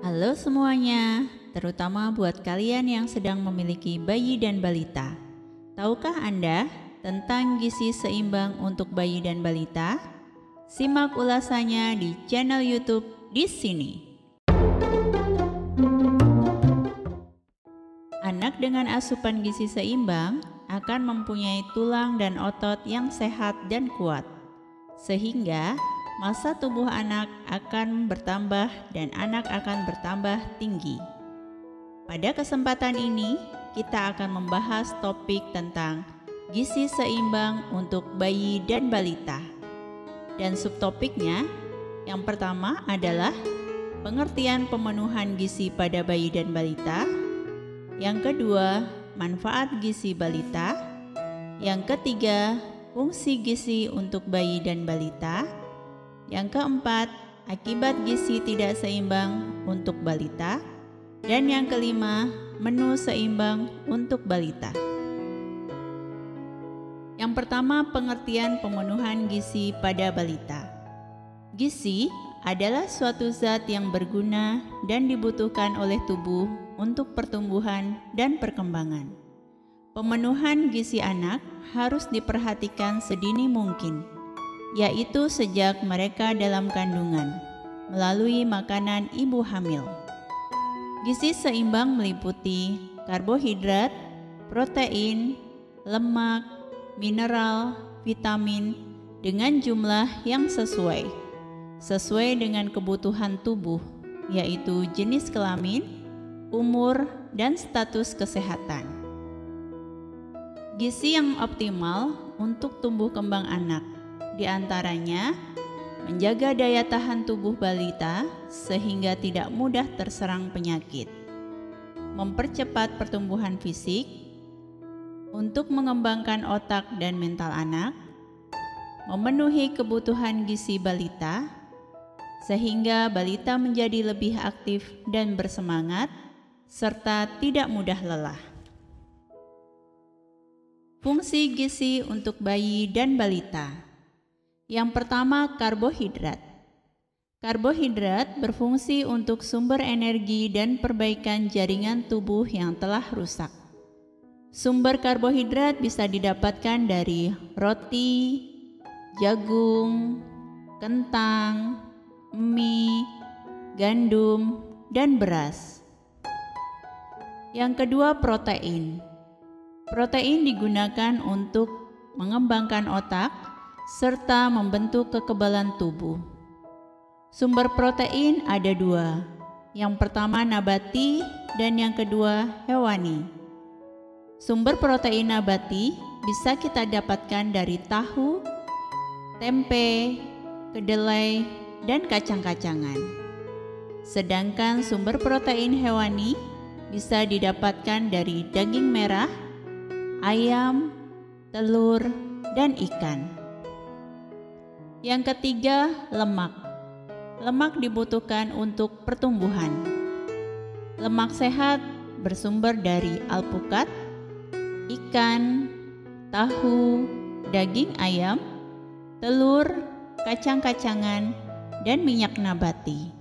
Halo semuanya, terutama buat kalian yang sedang memiliki bayi dan balita. Tahukah Anda tentang gizi seimbang untuk bayi dan balita? Simak ulasannya di channel YouTube di sini. Anak dengan asupan gizi seimbang akan mempunyai tulang dan otot yang sehat dan kuat, sehingga massa tubuh anak akan bertambah dan anak akan bertambah tinggi. Pada kesempatan ini, kita akan membahas topik tentang gizi seimbang untuk bayi dan balita. Dan subtopiknya, yang pertama adalah pengertian pemenuhan gizi pada bayi dan balita. Yang kedua, manfaat gizi balita. Yang ketiga, fungsi gizi untuk bayi dan balita. Yang keempat, akibat gizi tidak seimbang untuk balita. Dan yang kelima, menu seimbang untuk balita. Yang pertama, pengertian pemenuhan gizi pada balita. Gizi adalah suatu zat yang berguna dan dibutuhkan oleh tubuh untuk pertumbuhan dan perkembangan. Pemenuhan gizi anak harus diperhatikan sedini mungkin, yaitu sejak mereka dalam kandungan, melalui makanan ibu hamil. Gizi seimbang meliputi karbohidrat, protein, lemak, mineral, vitamin dengan jumlah yang sesuai dengan kebutuhan tubuh, yaitu jenis kelamin, umur, dan status kesehatan. Gizi yang optimal untuk tumbuh kembang anak, di antaranya menjaga daya tahan tubuh balita sehingga tidak mudah terserang penyakit, mempercepat pertumbuhan fisik, untuk mengembangkan otak dan mental anak, memenuhi kebutuhan gizi balita, sehingga balita menjadi lebih aktif dan bersemangat, serta tidak mudah lelah. Fungsi gizi untuk bayi dan balita. Yang pertama, karbohidrat. Karbohidrat berfungsi untuk sumber energi dan perbaikan jaringan tubuh yang telah rusak. Sumber karbohidrat bisa didapatkan dari roti, jagung, kentang, mie, gandum, dan beras. Yang kedua, protein. Protein digunakan untuk mengembangkan otak serta membentuk kekebalan tubuh. Sumber protein ada dua. Yang pertama nabati dan yang kedua hewani. Sumber protein nabati bisa kita dapatkan dari tahu, tempe, kedelai, dan kacang-kacangan. Sedangkan sumber protein hewani bisa didapatkan dari daging merah, ayam, telur, dan ikan. Yang ketiga, lemak. Lemak dibutuhkan untuk pertumbuhan. Lemak sehat bersumber dari alpukat, ikan, tahu, daging ayam, telur, kacang-kacangan, dan minyak nabati.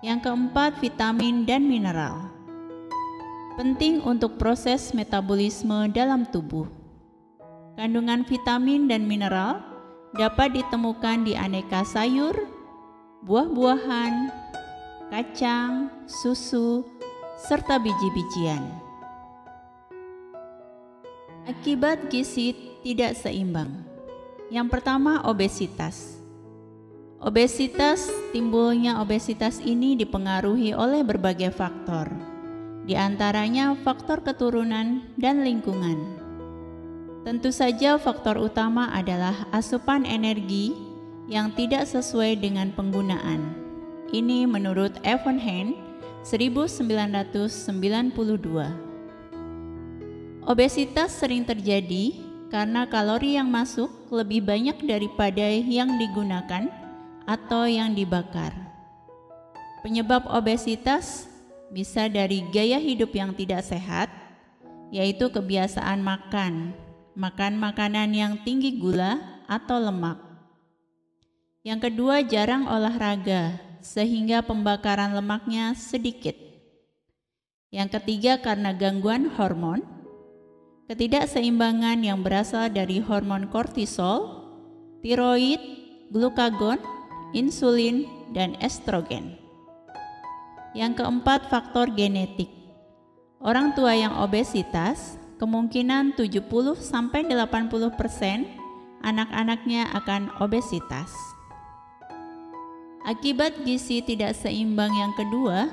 Yang keempat, vitamin dan mineral. Penting untuk proses metabolisme dalam tubuh. Kandungan vitamin dan mineral dapat ditemukan di aneka sayur, buah-buahan, kacang, susu, serta biji-bijian. Akibat gizi tidak seimbang. Yang pertama, obesitas. Timbulnya obesitas ini dipengaruhi oleh berbagai faktor, di antaranya faktor keturunan dan lingkungan. Tentu saja faktor utama adalah asupan energi yang tidak sesuai dengan penggunaan. Ini menurut Evan Hein 1992. Obesitas sering terjadi karena kalori yang masuk lebih banyak daripada yang digunakan atau yang dibakar. Penyebab obesitas bisa dari gaya hidup yang tidak sehat, yaitu kebiasaan makan makanan yang tinggi gula atau lemak. Yang kedua, jarang olahraga sehingga pembakaran lemaknya sedikit. Yang ketiga, karena gangguan hormon, ketidakseimbangan yang berasal dari hormon kortisol, tiroid, glukagon, insulin, dan estrogen. Yang keempat, faktor genetik. Orang tua yang obesitas, kemungkinan 70-80% anak-anaknya akan obesitas. Akibat gizi tidak seimbang yang kedua,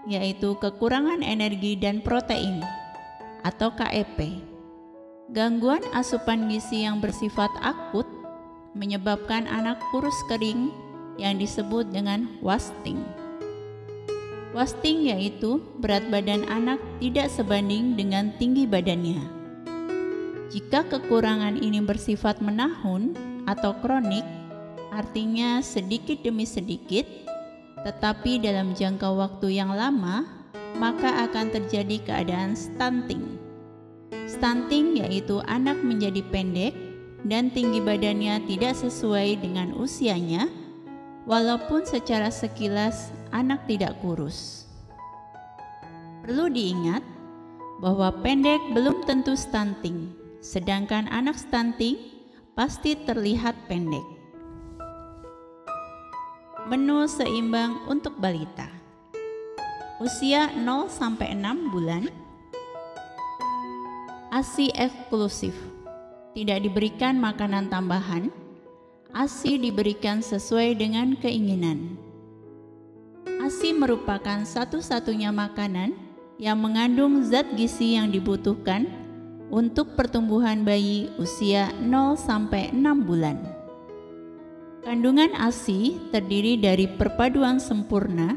yaitu kekurangan energi dan protein atau KEP. Gangguan asupan gizi yang bersifat akut menyebabkan anak kurus kering yang disebut dengan wasting. Wasting yaitu berat badan anak tidak sebanding dengan tinggi badannya. Jika kekurangan ini bersifat menahun atau kronik, artinya sedikit demi sedikit, tetapi dalam jangka waktu yang lama, maka akan terjadi keadaan stunting. Stunting yaitu anak menjadi pendek dan tinggi badannya tidak sesuai dengan usianya, walaupun secara sekilas anak tidak kurus. Perlu diingat bahwa pendek belum tentu stunting, sedangkan anak stunting pasti terlihat pendek. Menu seimbang untuk balita. Usia 0-6 bulan. ASI eksklusif. Tidak diberikan makanan tambahan. ASI diberikan sesuai dengan keinginan. ASI merupakan satu-satunya makanan yang mengandung zat gizi yang dibutuhkan untuk pertumbuhan bayi usia 0-6 bulan. Kandungan ASI terdiri dari perpaduan sempurna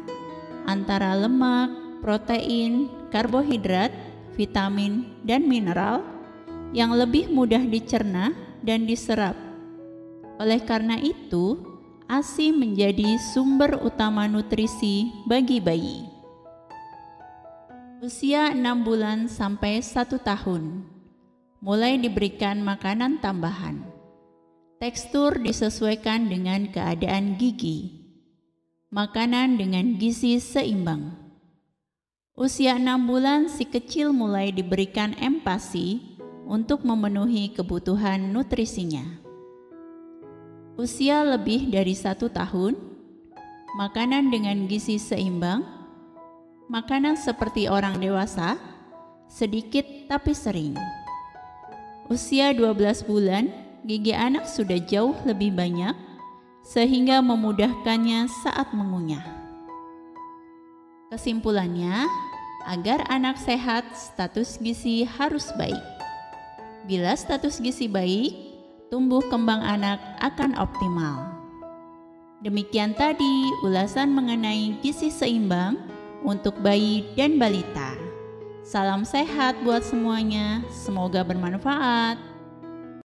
antara lemak, protein, karbohidrat, vitamin, dan mineral yang lebih mudah dicerna dan diserap. Oleh karena itu, ASI menjadi sumber utama nutrisi bagi bayi. Usia 6 bulan sampai 1 tahun, mulai diberikan makanan tambahan. Tekstur disesuaikan dengan keadaan gigi. Makanan dengan gizi seimbang. Usia 6 bulan si kecil mulai diberikan empasi untuk memenuhi kebutuhan nutrisinya. Usia lebih dari 1 tahun, makanan dengan gizi seimbang, makanan seperti orang dewasa, sedikit tapi sering. Usia 12 bulan, gigi anak sudah jauh lebih banyak sehingga memudahkannya saat mengunyah. Kesimpulannya, agar anak sehat, status gizi harus baik. Bila status gizi baik, tumbuh kembang anak akan optimal. Demikian tadi ulasan mengenai gizi seimbang untuk bayi dan balita. Salam sehat buat semuanya, semoga bermanfaat.